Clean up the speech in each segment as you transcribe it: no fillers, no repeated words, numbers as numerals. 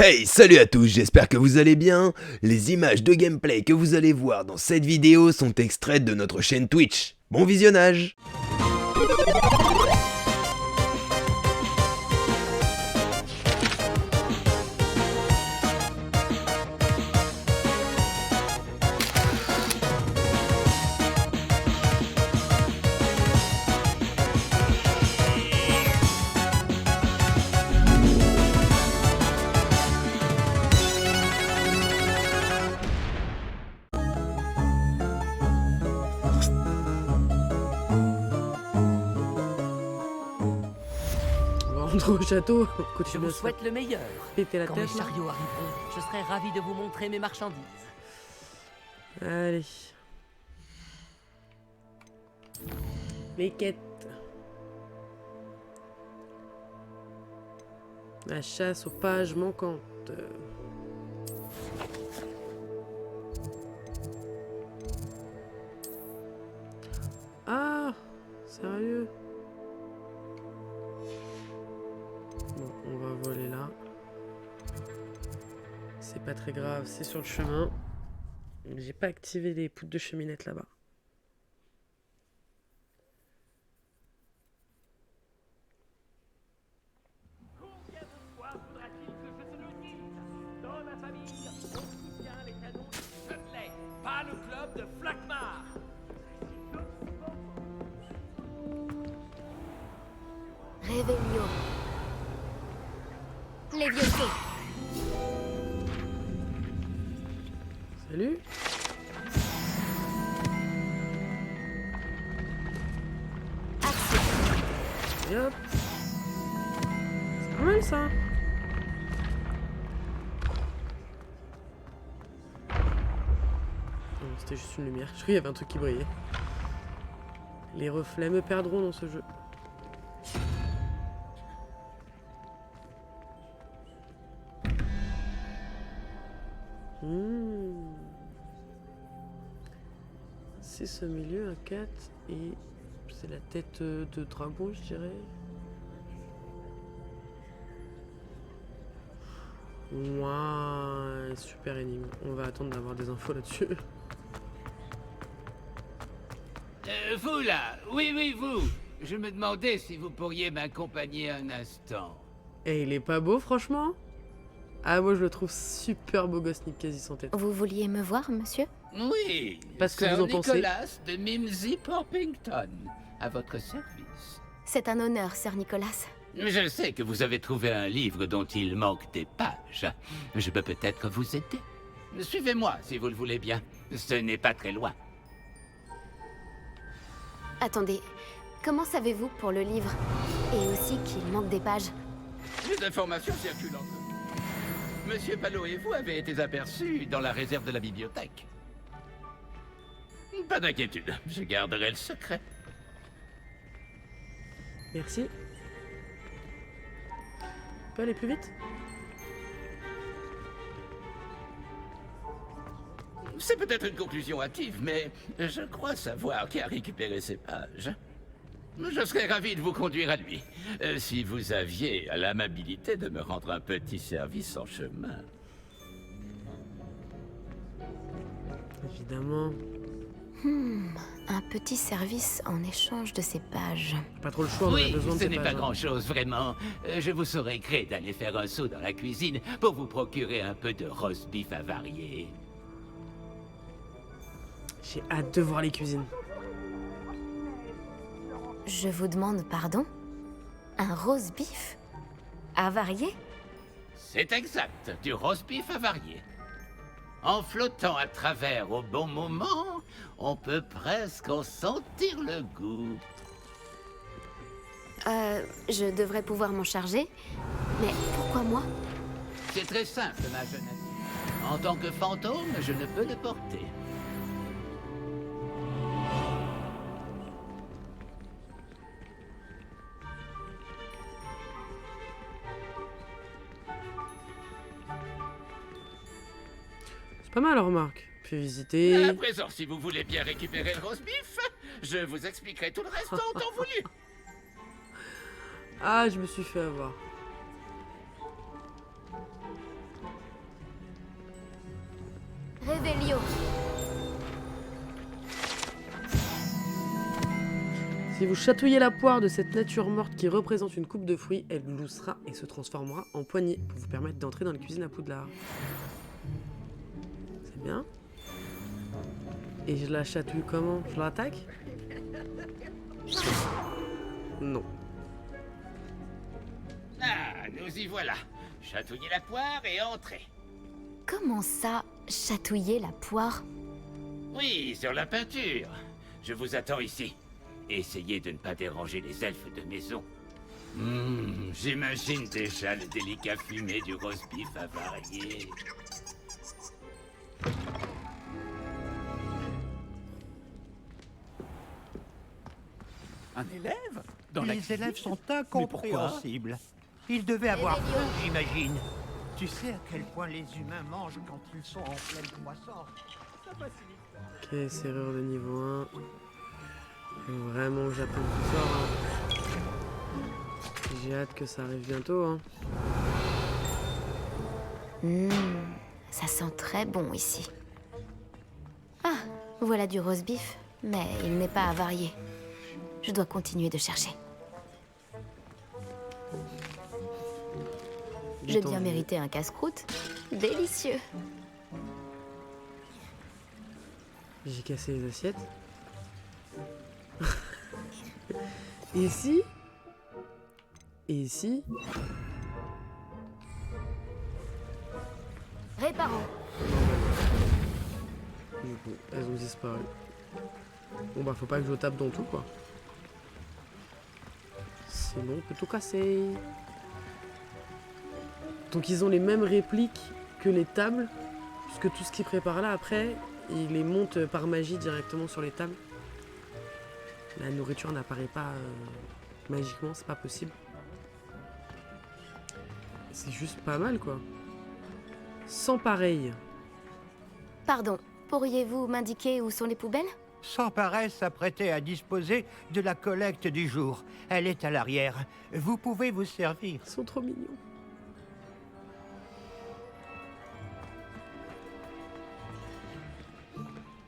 Hey, salut à tous, j'espère que vous allez bien. Les images de gameplay que vous allez voir dans cette vidéo sont extraites de notre chaîne Twitch. Bon visionnage! On va rentrer au château, Je continue vous à se souhaite le meilleur. péter la Quand mes tête. là. chariots arriveront, je serai ravi de vous montrer mes marchandises. Allez. Les quêtes. La chasse aux pages manquantes. Ah, sérieux? Bon, on va voler là. C'est pas très grave, c'est sur le chemin. J'ai pas activé les poutres de cheminette là-bas. Combien de fois faudra-t-il que je te le dise? Dans ma famille, on soutient les canons de Dudley, pas le club de Flakmar. Réveillon. Les vieux fées. Salut. Action. Et hop. C'est pas mal ça. Non, c'était juste une lumière. Je croyais qu'il y avait un truc qui brillait. Les reflets me perdront dans ce jeu. Hmm. 6 au milieu, un 4 et c'est la tête de dragon, je dirais. Ouais, super énigme. On va attendre d'avoir des infos là-dessus. Vous là, oui, vous. Je me demandais si vous pourriez m'accompagner un instant. Et il est pas beau, franchement? Ah, moi je le trouve super beau gosse, Nick quasi sans tête. Vous vouliez me voir, monsieur? Oui, Parce que Sir vous en pensez. Nicolas de Mimsy Porpington, à votre service. C'est un honneur, Sir Nicolas. Je sais que vous avez trouvé un livre dont il manque des pages. Je peux peut-être vous aider. Suivez-moi, si vous le voulez bien. Ce n'est pas très loin. Attendez, comment savez-vous pour le livre? Et aussi qu'il manque des pages. Les informations circulent entre nous. Monsieur Palot et vous avez été aperçus dans la réserve de la bibliothèque. Pas d'inquiétude, je garderai le secret. Merci. On peut aller plus vite? C'est peut-être une conclusion hâtive, mais je crois savoir qui a récupéré ces pages. Je serais ravi de vous conduire à lui, si vous aviez l'amabilité de me rendre un petit service en chemin. Évidemment. Un petit service en échange de ces pages. Pas trop le choix, on en a Oui, besoin de ce ces n'est pages, pas hein. grand-chose, vraiment. Je vous saurais gré d'aller faire un saut dans la cuisine pour vous procurer un peu de roast beef avarié. J'ai hâte de voir les cuisines. Je vous demande pardon? Un rose beef? Avarié? C'est exact, du roast beef avarié. En flottant à travers au bon moment, on peut presque en sentir le goût. Je devrais pouvoir m'en charger. Mais pourquoi moi? C'est très simple, ma jeune amie. En tant que fantôme, je ne peux le porter. C'est pas mal, remarque. Puis visiter. À présent, si vous voulez bien récupérer le roast beef, je vous expliquerai tout le reste en temps voulu. Ah, je me suis fait avoir. Revelio. Si vous chatouillez la poire de cette nature morte qui représente une coupe de fruits, elle gloussera et se transformera en poignée pour vous permettre d'entrer dans la cuisine à Poudlard. C'est bien. Et je la chatouille comment? Je l'attaque? Non. Ah, nous y voilà. Chatouillez la poire et entrez. Comment ça, chatouiller la poire? Oui, sur la peinture. Je vous attends ici. Essayez de ne pas déranger les elfes de maison. J'imagine déjà le délicat fumé du roast beef avarié. Un élève Les élèves sont incompréhensibles. Ils devaient avoir peur, j'imagine. Tu sais à quel point les humains mangent quand ils sont en pleine croissance. Ok, serrure de niveau 1. Vraiment, j'attends tout ça. J'ai hâte que ça arrive bientôt. Hein. Ça sent très bon ici. Ah, voilà du roast beef, mais il n'est pas avarié. Je dois continuer de chercher. J'ai bien mérité un casse-croûte. Délicieux. J'ai cassé les assiettes. Et ici? Et ici? Réparons. Du coup, elles ont disparu. Bon bah faut pas que je tape dans tout quoi. Sinon on peut tout casser. Donc ils ont les mêmes répliques que les tables. Puisque tout ce qu'ils préparent là après, ils les montent par magie directement sur les tables. La nourriture n'apparaît pas magiquement, c'est pas possible. C'est juste pas mal quoi. Sans pareil. Pardon, pourriez-vous m'indiquer où sont les poubelles? Sans paresse s'apprêter à disposer de la collecte du jour. Elle est à l'arrière. Vous pouvez vous servir. Ils sont trop mignons.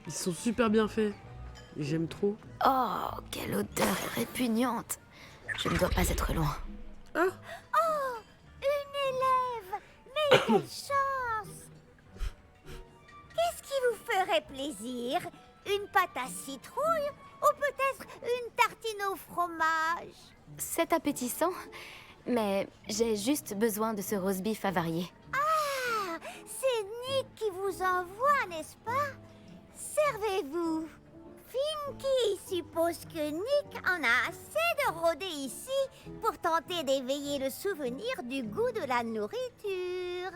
Ils sont super bien faits. Et j'aime trop. Oh, quelle odeur répugnante. Je ne dois pas être loin. Ah! Oh, une élève! Mais quelle chance! Qu'est-ce qui vous ferait plaisir? Une pâte à citrouille ou peut-être une tartine au fromage? C'est appétissant, mais j'ai juste besoin de ce roast beef avarié. Ah, c'est Nick qui vous envoie, n'est-ce pas? Servez-vous. Finky suppose que Nick en a assez de rôder ici pour tenter d'éveiller le souvenir du goût de la nourriture.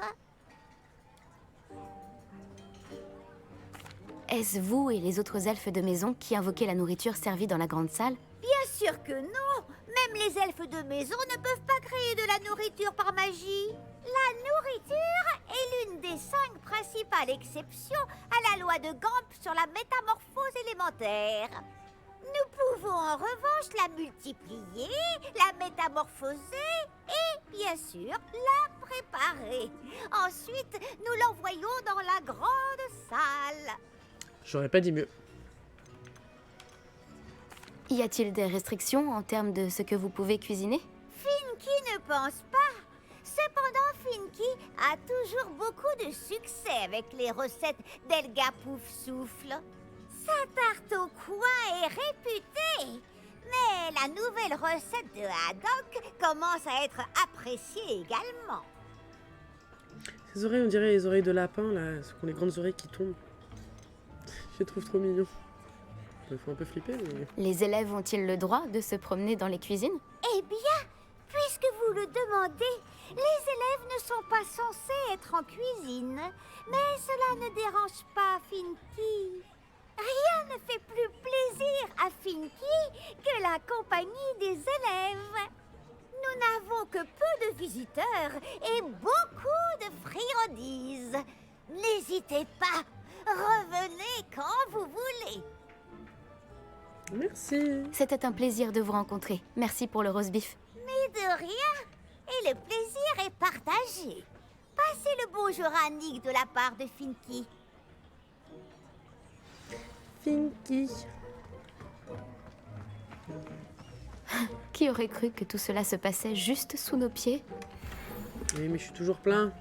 Est-ce vous et les autres elfes de maison qui invoquez la nourriture servie dans la grande salle? Bien sûr que non. Même les elfes de maison ne peuvent pas créer de la nourriture par magie. La nourriture est l'une des 5 principales exceptions à la loi de Gamp sur la métamorphose élémentaire. Nous pouvons en revanche la multiplier, la métamorphoser et, bien sûr, la préparer. Ensuite, nous l'envoyons dans la grande salle. J'aurais pas dit mieux. Y a-t-il des restrictions en termes de ce que vous pouvez cuisiner? Finky ne pense pas. Cependant, Finky a toujours beaucoup de succès avec les recettes d'Elga Poufsouffle. Sa tarte au coin est réputée. Mais la nouvelle recette de Haddock commence à être appréciée également. Ces oreilles, on dirait les oreilles de lapin, là, ce qu'ont les grandes oreilles qui tombent. Je les trouve trop mignons. Il faut un peu flipper, mais... Les élèves ont-ils le droit de se promener dans les cuisines? Eh bien, puisque vous le demandez, les élèves ne sont pas censés être en cuisine. Mais cela ne dérange pas Finky. Rien ne fait plus plaisir à Finky que la compagnie des élèves. Nous n'avons que peu de visiteurs et beaucoup de friandises. N'hésitez pas, revenez quand vous voulez. Merci. C'était un plaisir de vous rencontrer. Merci pour le roast beef. Mais de rien. Et le plaisir est partagé. Passez le bonjour à Nick de la part de Finky. Finky. Qui aurait cru que tout cela se passait juste sous nos pieds? Oui, mais je suis toujours plein.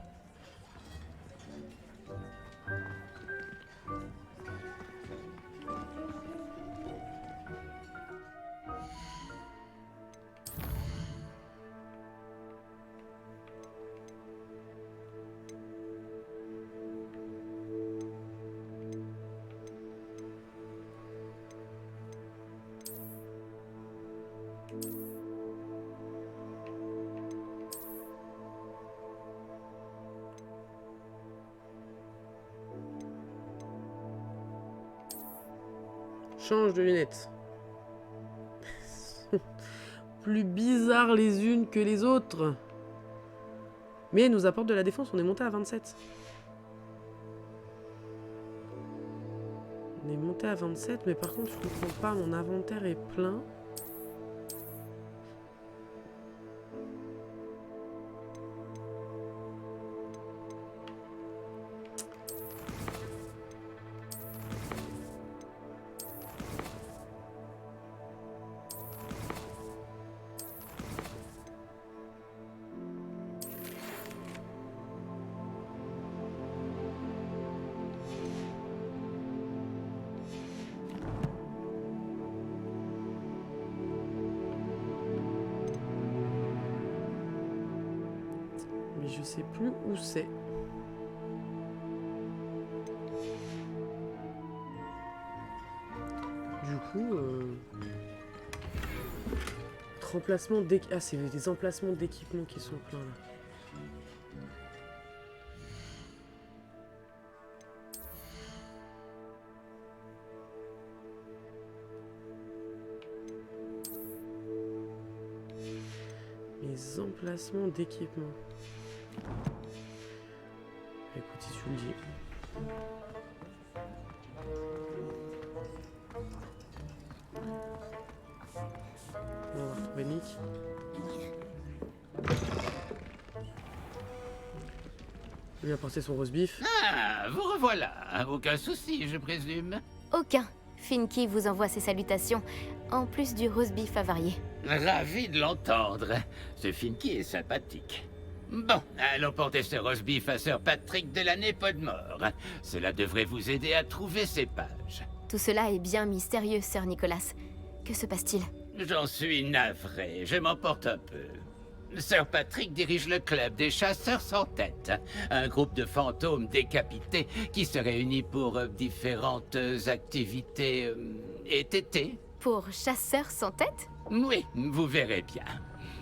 Change de lunettes. Plus bizarres les unes que les autres. Mais elles nous apportent de la défense, on est monté à 27. On est monté à 27, mais par contre, je comprends pas, mon inventaire est plein. Mais je sais plus où c'est. Du coup, remplacement ah, c'est des emplacements d'équipement qui sont pleins là. Les emplacements d'équipement. Écoute, si tu le dis. On va retrouver Nick. Il a apporté son roast beef. Ah, vous revoilà. Aucun souci, je présume. Aucun. Finky vous envoie ses salutations, en plus du roast beef avarié. Ravi de l'entendre. Ce Finky est sympathique. Bon, allons porter ce roast beef à Sir Patrick de l'année Podmore. Cela devrait vous aider à trouver ces pages. Tout cela est bien mystérieux, Sir Nicholas. Que se passe-t-il? J'en suis navré, je m'emporte un peu. Sir Patrick dirige le club des chasseurs sans tête, un groupe de fantômes décapités qui se réunit pour différentes activités été. Pour chasseurs sans tête? Oui, vous verrez bien.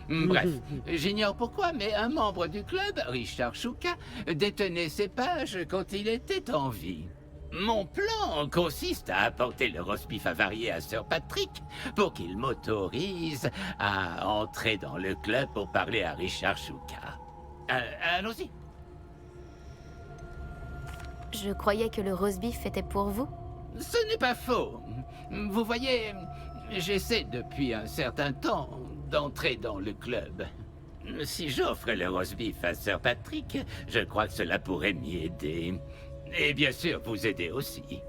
Bref, j'ignore pourquoi, mais un membre du club, Richard Shuka, détenait ces pages quand il était en vie. Mon plan consiste à apporter le roast beef avarié à Sir Patrick pour qu'il m'autorise à entrer dans le club pour parler à Richard Shuka. Allons-y. Je croyais que le roast beef était pour vous. Ce n'est pas faux. Vous voyez, j'essaie depuis un certain temps d'entrer dans le club. Si j'offre le roast beef à Sir Patrick, je crois que cela pourrait m'y aider. Et bien sûr, vous aider aussi.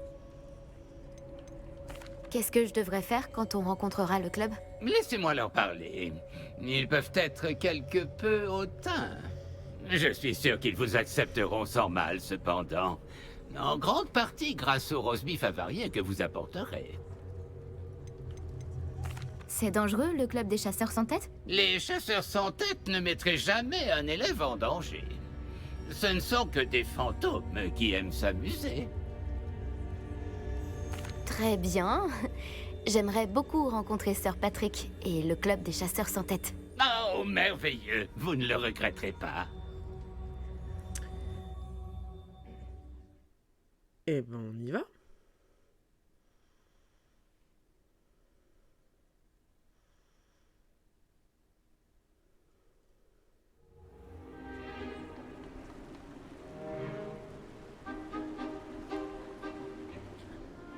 Qu'est-ce que je devrais faire quand on rencontrera le club? Laissez-moi leur parler. Ils peuvent être quelque peu hautains. Je suis sûr qu'ils vous accepteront sans mal, cependant. En grande partie grâce au roast beef avarié que vous apporterez. C'est dangereux, le club des chasseurs sans tête? Les chasseurs sans tête ne mettraient jamais un élève en danger. Ce ne sont que des fantômes qui aiment s'amuser. Très bien. J'aimerais beaucoup rencontrer Sir Patrick et le club des chasseurs sans tête. Oh, merveilleux. Vous ne le regretterez pas. Eh ben, on y va.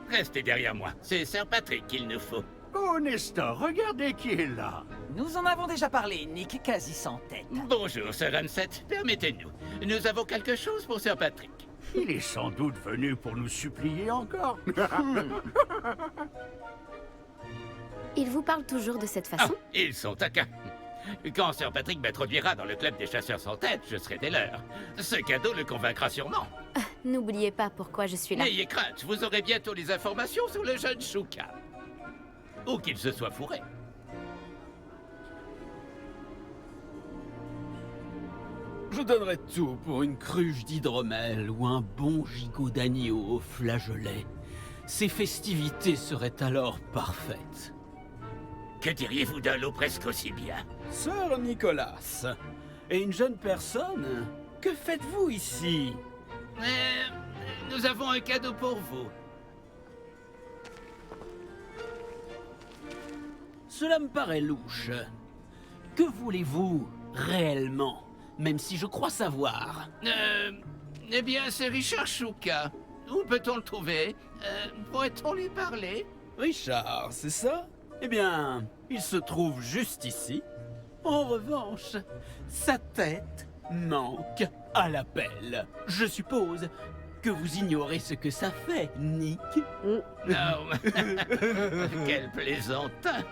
Restez derrière moi. C'est Sir Patrick qu'il nous faut. Oh, Nestor, regardez qui est là. Nous en avons déjà parlé, Nick, quasi sans tête. Bonjour, Sir Ansett. Permettez-nous. Nous avons quelque chose pour Sir Patrick. Il est sans doute venu pour nous supplier encore. Il vous parle toujours de cette façon? Ils sont taquins. Quand Sir Patrick m'introduira dans le club des chasseurs sans tête, je serai des leurs. Ce cadeau le convaincra sûrement. N'oubliez pas pourquoi je suis là. N'ayez crainte, vous aurez bientôt les informations sur le jeune Shuka. Ou qu'il se soit fourré. Je donnerais tout pour une cruche d'hydromel ou un bon gigot d'agneau au flageolet. Ces festivités seraient alors parfaites. Que diriez-vous d'un lot presque aussi bien? Sir Nicolas, et une jeune personne, que faites-vous ici? Nous avons un cadeau pour vous. Cela me paraît louche. Que voulez-vous réellement? Même si je crois savoir. Eh bien, c'est Richard Shuka. Où peut-on le trouver? Pourrait-on lui parler? Richard, c'est ça? Eh bien, il se trouve juste ici. En revanche, sa tête manque à l'appel. Je suppose que vous ignorez ce que ça fait, Nick. Non. Quel plaisantin.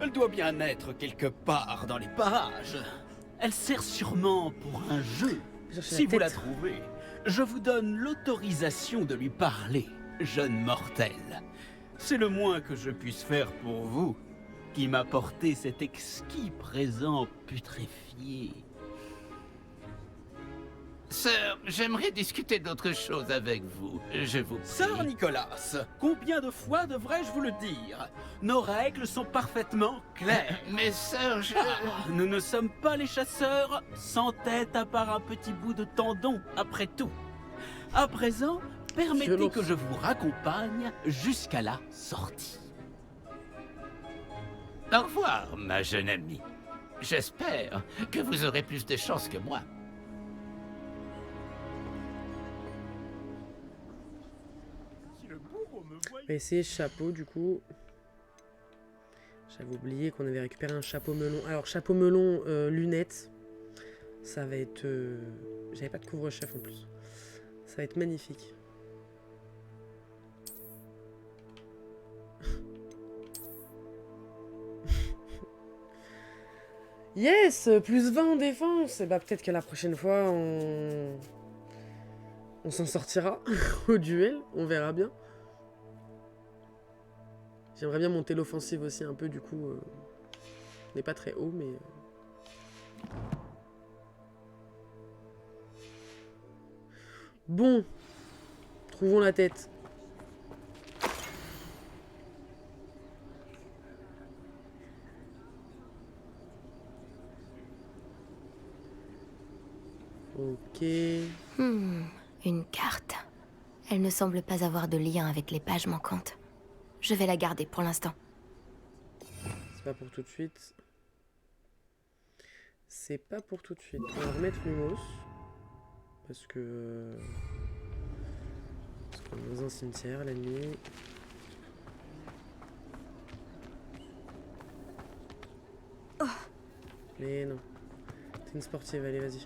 Elle doit bien être quelque part dans les parages. Elle sert sûrement pour un jeu. Si vous la trouvez, je vous donne l'autorisation de lui parler, jeune mortel. C'est le moins que je puisse faire pour vous, qui m'apportez cet exquis présent putréfié. Sir, j'aimerais discuter d'autre chose avec vous. Je vous prie. Sir Nicolas, combien de fois devrais-je vous le dire? Nos règles sont parfaitement claires. Mais Sir, nous ne sommes pas les chasseurs sans tête à part un petit bout de tendon, après tout. À présent, permettez que je vous raccompagne jusqu'à la sortie. Au revoir, ma jeune amie. J'espère que vous aurez plus de chance que moi. On va essayer chapeau du coup. J'avais oublié qu'on avait récupéré un chapeau melon. Alors chapeau melon, lunettes. Ça va être... J'avais pas de couvre-chef en plus. Ça va être magnifique. Yes, plus 20 en défense. Et bah peut-être que la prochaine fois on s'en sortira au duel. On verra bien. J'aimerais bien monter l'offensive aussi un peu, du coup. On n'est pas très haut, mais... Bon. Trouvons la tête. Ok. Une carte. Elle ne semble pas avoir de lien avec les pages manquantes. Je vais la garder pour l'instant. C'est pas pour tout de suite. C'est pas pour tout de suite. On va remettre Lumos. Parce qu'on est dans un cimetière la nuit. Mais non. T'es une sportive, allez, vas-y.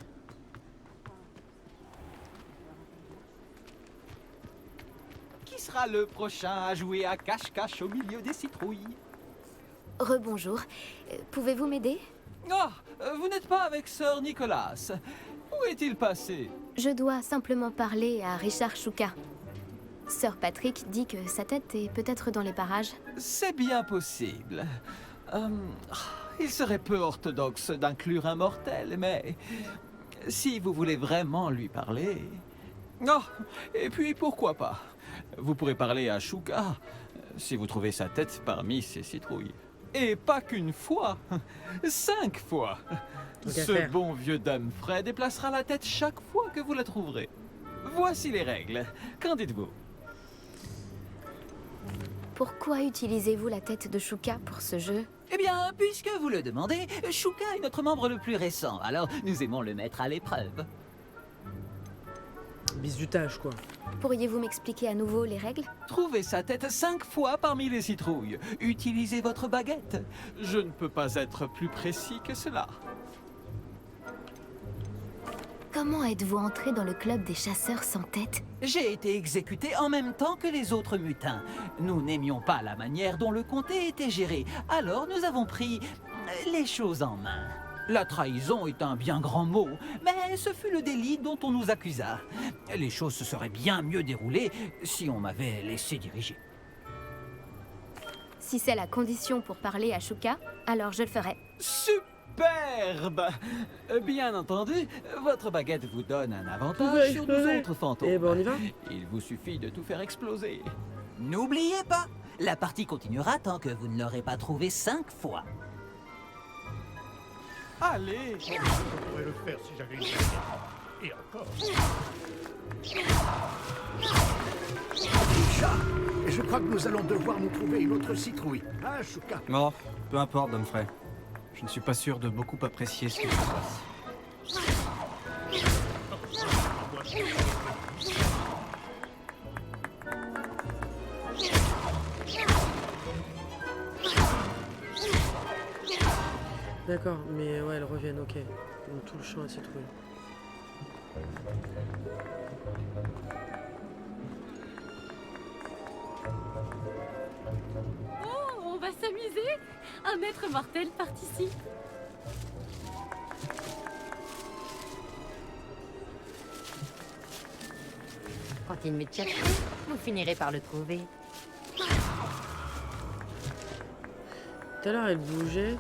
Qui sera le prochain à jouer à cache-cache au milieu des citrouilles? Rebonjour. Pouvez-vous m'aider? Oh, vous n'êtes pas avec Sir Nicolas. Où est-il passé? Je dois simplement parler à Richard Shuka. Sir Patrick dit que sa tête est peut-être dans les parages. C'est bien possible. Il serait peu orthodoxe d'inclure un mortel, mais si vous voulez vraiment lui parler... Oh, et puis pourquoi pas? Vous pourrez parler à Shuka si vous trouvez sa tête parmi ces citrouilles. Et pas qu'une fois, 5 fois. Ce bon vieux Dumfrey déplacera la tête chaque fois que vous la trouverez. Voici les règles. Qu'en dites-vous? Pourquoi utilisez-vous la tête de Shuka pour ce jeu? Eh bien, puisque vous le demandez, Shuka est notre membre le plus récent, alors nous aimons le mettre à l'épreuve. Bisutage, quoi. Pourriez-vous m'expliquer à nouveau les règles? Trouvez sa tête 5 fois parmi les citrouilles. Utilisez votre baguette. Je ne peux pas être plus précis que cela. Comment êtes-vous entré dans le club des chasseurs sans tête? J'ai été exécuté en même temps que les autres mutins. Nous n'aimions pas la manière dont le comté était géré, alors nous avons pris les choses en main. La trahison est un bien grand mot, mais ce fut le délit dont on nous accusa. Les choses se seraient bien mieux déroulées si on m'avait laissé diriger. Si c'est la condition pour parler à Shuka, alors je le ferai. Superbe! Bien entendu, votre baguette vous donne un avantage sur nous autres fantômes. Eh ben on y va. Il vous suffit de tout faire exploser. N'oubliez pas, la partie continuera tant que vous ne l'aurez pas trouvé 5 fois. Allez! Je pourrais le faire si j'avais une baguette. Et encore. Chat, et je crois que nous allons devoir nous trouver une autre citrouille. Hein, Shuka? Oh, peu importe, Domfrey. Je ne suis pas sûr de beaucoup apprécier ce qui se passe. D'accord, mais ouais, elles reviennent, ok. Donc tout le champ à citrouille. Oh, on va s'amuser. Un maître mortel participe. Quand il me cherche, vous finirez par le trouver. Tout à l'heure, elle bougeait.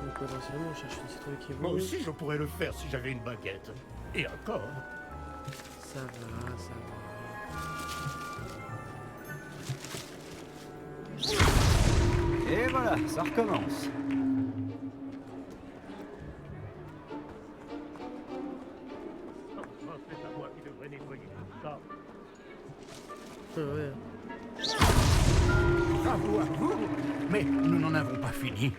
Donc potentiellement, on cherche une citrouille qui bouge. Moi aussi, je pourrais le faire si j'avais une baguette. Et encore. Ça va, ça va. Et voilà, ça recommence. C'est à moi qui devrais nettoyer tout ça. Ouais. Bravo à vous, mais nous n'en avons pas fini.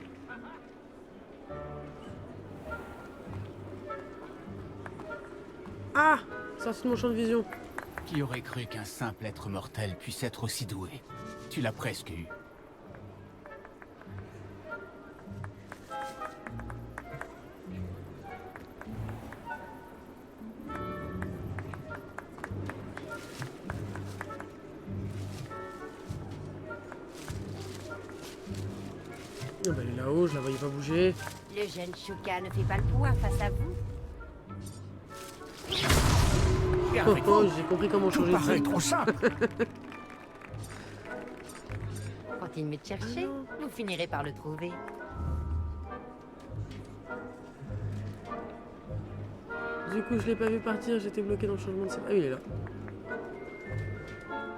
Ah! Sorti de mon champ de vision. Qui aurait cru qu'un simple être mortel puisse être aussi doué? Tu l'as presque eu. Ah bah, elle est là-haut, je la voyais pas bouger. Le jeune Shuka ne fait pas le poids face à vous. Oh, j'ai compris comment Tout changer paraît de trop simple. Quand il me chercher, vous finirez par le trouver. Du coup, je l'ai pas vu partir, j'étais bloqué dans le changement de scène. Ah oui, il est là.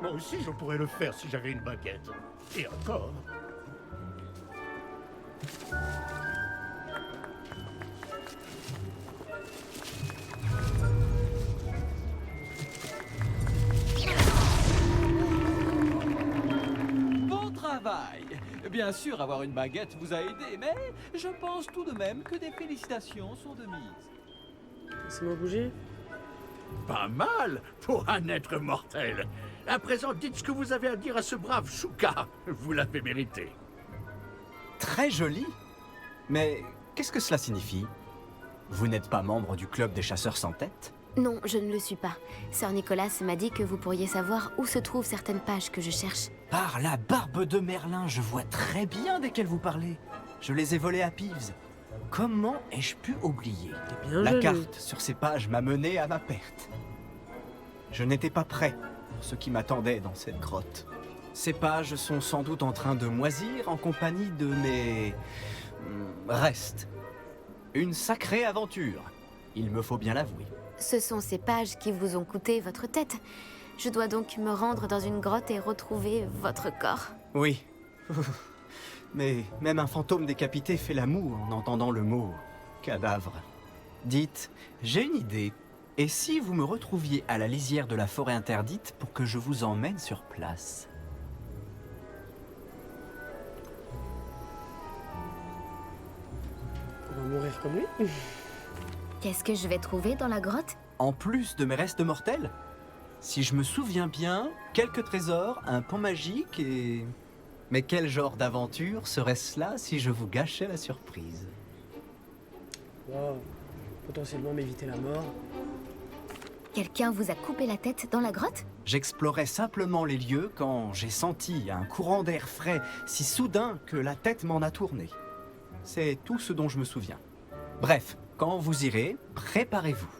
Moi aussi, je pourrais le faire si j'avais une baguette. Et encore. Bon travail! Bien sûr, avoir une baguette vous a aidé, mais je pense tout de même que des félicitations sont de mise. C'est moi bouger? Pas mal pour un être mortel. À présent, dites ce que vous avez à dire à ce brave Shuka. Vous l'avez mérité. Très joli. Mais qu'est-ce que cela signifie? Vous n'êtes pas membre du club des chasseurs sans tête? Non, je ne le suis pas. Sœur Nicolas m'a dit que vous pourriez savoir où se trouvent certaines pages que je cherche. Par la barbe de Merlin, je vois très bien desquelles vous parlez. Je les ai volées à Peeves. Comment ai-je pu oublier? T'es bien La jaloux. carte sur ces pages m'a mené à ma perte. Je n'étais pas prêt pour ce qui m'attendait dans cette grotte. Ces pages sont sans doute en train de moisir en compagnie de mes... restes. Une sacrée aventure, il me faut bien l'avouer. Ce sont ces pages qui vous ont coûté votre tête. Je dois donc me rendre dans une grotte et retrouver votre corps. Oui. Mais même un fantôme décapité fait la moue en entendant le mot cadavre. Dites, j'ai une idée. Et si vous me retrouviez à la lisière de la forêt interdite pour que je vous emmène sur place? On va mourir comme lui. Qu'est-ce que je vais trouver dans la grotte? En plus de mes restes mortels? Si je me souviens bien, quelques trésors, un pont magique et... Mais quel genre d'aventure serait-ce là si je vous gâchais la surprise? Wow. Potentiellement m'éviter la mort. Quelqu'un vous a coupé la tête dans la grotte? J'explorais simplement les lieux quand j'ai senti un courant d'air frais si soudain que la tête m'en a tourné. C'est tout ce dont je me souviens. Bref, quand vous irez, préparez-vous.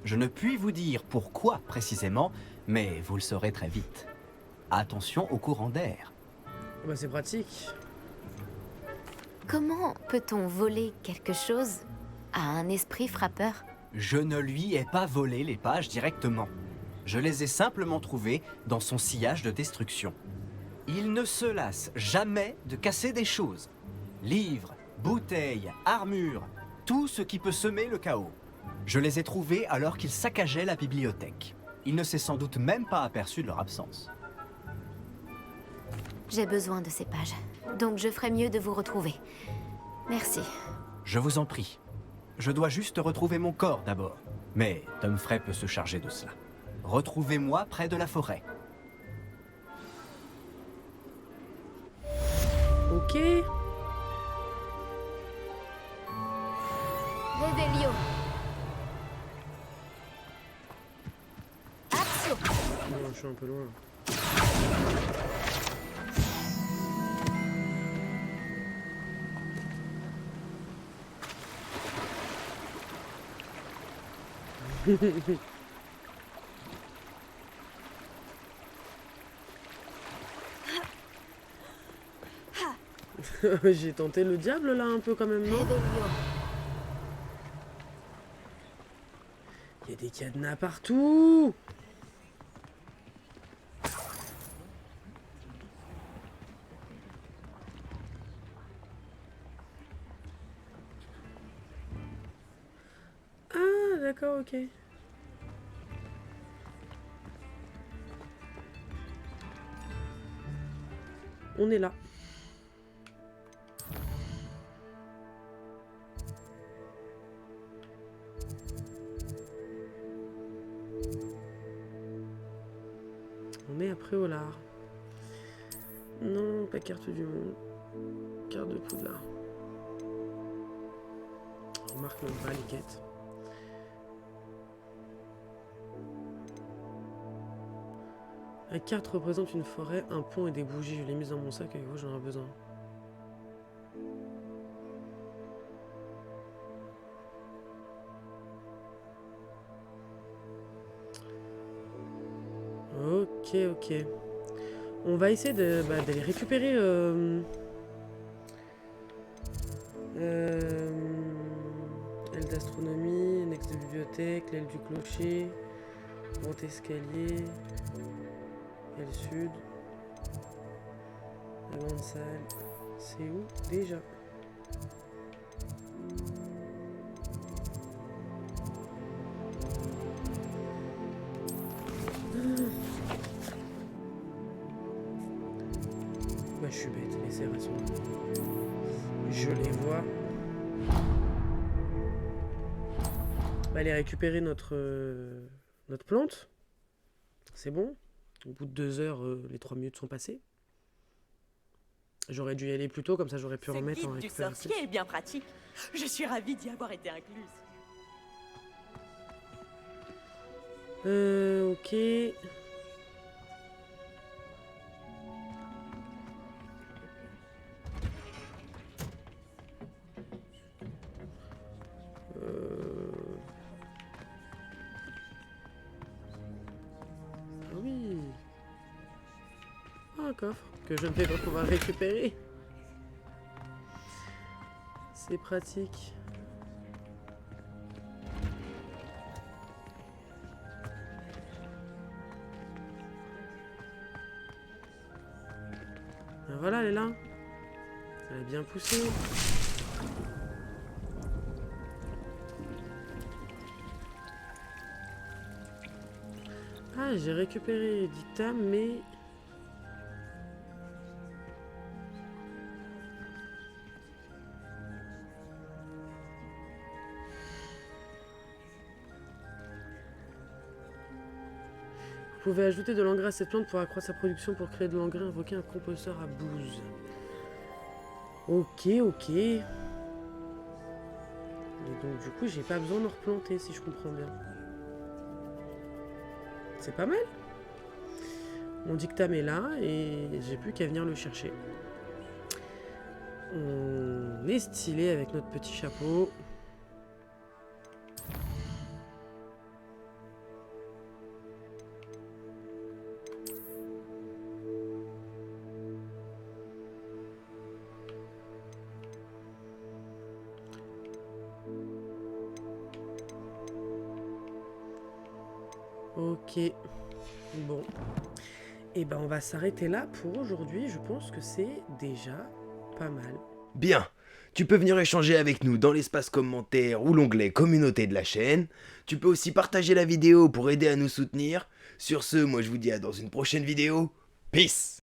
Je ne puis vous dire pourquoi précisément, mais vous le saurez très vite. Attention au courant d'air. Bah c'est pratique. Comment peut-on voler quelque chose à un esprit frappeur? Je ne lui ai pas volé les pages directement. Je les ai simplement trouvées dans son sillage de destruction. Il ne se lasse jamais de casser des choses. Livres, bouteilles, armures, tout ce qui peut semer le chaos. Je les ai trouvés alors qu'il saccageait la bibliothèque. Il ne s'est sans doute même pas aperçu de leur absence. J'ai besoin de ces pages, donc je ferais mieux de vous retrouver. Merci. Je vous en prie. Je dois juste retrouver mon corps d'abord. Mais Tom Frey peut se charger de cela. Retrouvez-moi près de la forêt. Ok. Réveillon. Action. Non, je suis un peu loin. J'ai tenté le diable là un peu quand même, non? Il y a des cadenas partout. Ah d'accord, ok. On est là. On est après au lard. Non, pas carte du monde. Carte de Poudlard. On remarque même pas les quêtes. La carte représente une forêt, un pont et des bougies. Je l'ai mise dans mon sac avec vous, j'en ai besoin. Ok, ok. On va essayer d'aller récupérer aile d'astronomie, annexe de bibliothèque, l'aile du clocher, grand escalier, aile sud, la grande salle. C'est où déjà? Bah je suis bête, les serrations. Je les vois. On va aller récupérer notre plante. C'est bon. Au bout de 2 heures, les 3 minutes sont passées. J'aurais dû y aller plus tôt, comme ça j'aurais pu remettre en récupération. Ce guide du sorcier est bien pratique. Je suis ravie d'y avoir été incluse. Ok. Ah oui. Ah, un coffre que je ne vais pas pouvoir récupérer. C'est pratique. Ben voilà, elle est là. Elle a bien poussé. Ah, j'ai récupéré Dicta, mais... Vous pouvez ajouter de l'engrais à cette plante pour accroître sa production pour créer de l'engrais, invoquer un composteur à bouse. Ok, ok. Les Donc du coup, j'ai pas besoin de replanter si je comprends bien. C'est pas mal. Mon dictam est là et j'ai plus qu'à venir le chercher. On est stylé avec notre petit chapeau. Ok, bon, et ben on va s'arrêter là pour aujourd'hui, je pense que c'est déjà pas mal. Bien, tu peux venir échanger avec nous dans l'espace commentaire ou l'onglet communauté de la chaîne. Tu peux aussi partager la vidéo pour aider à nous soutenir. Sur ce, moi je vous dis à dans une prochaine vidéo. Peace!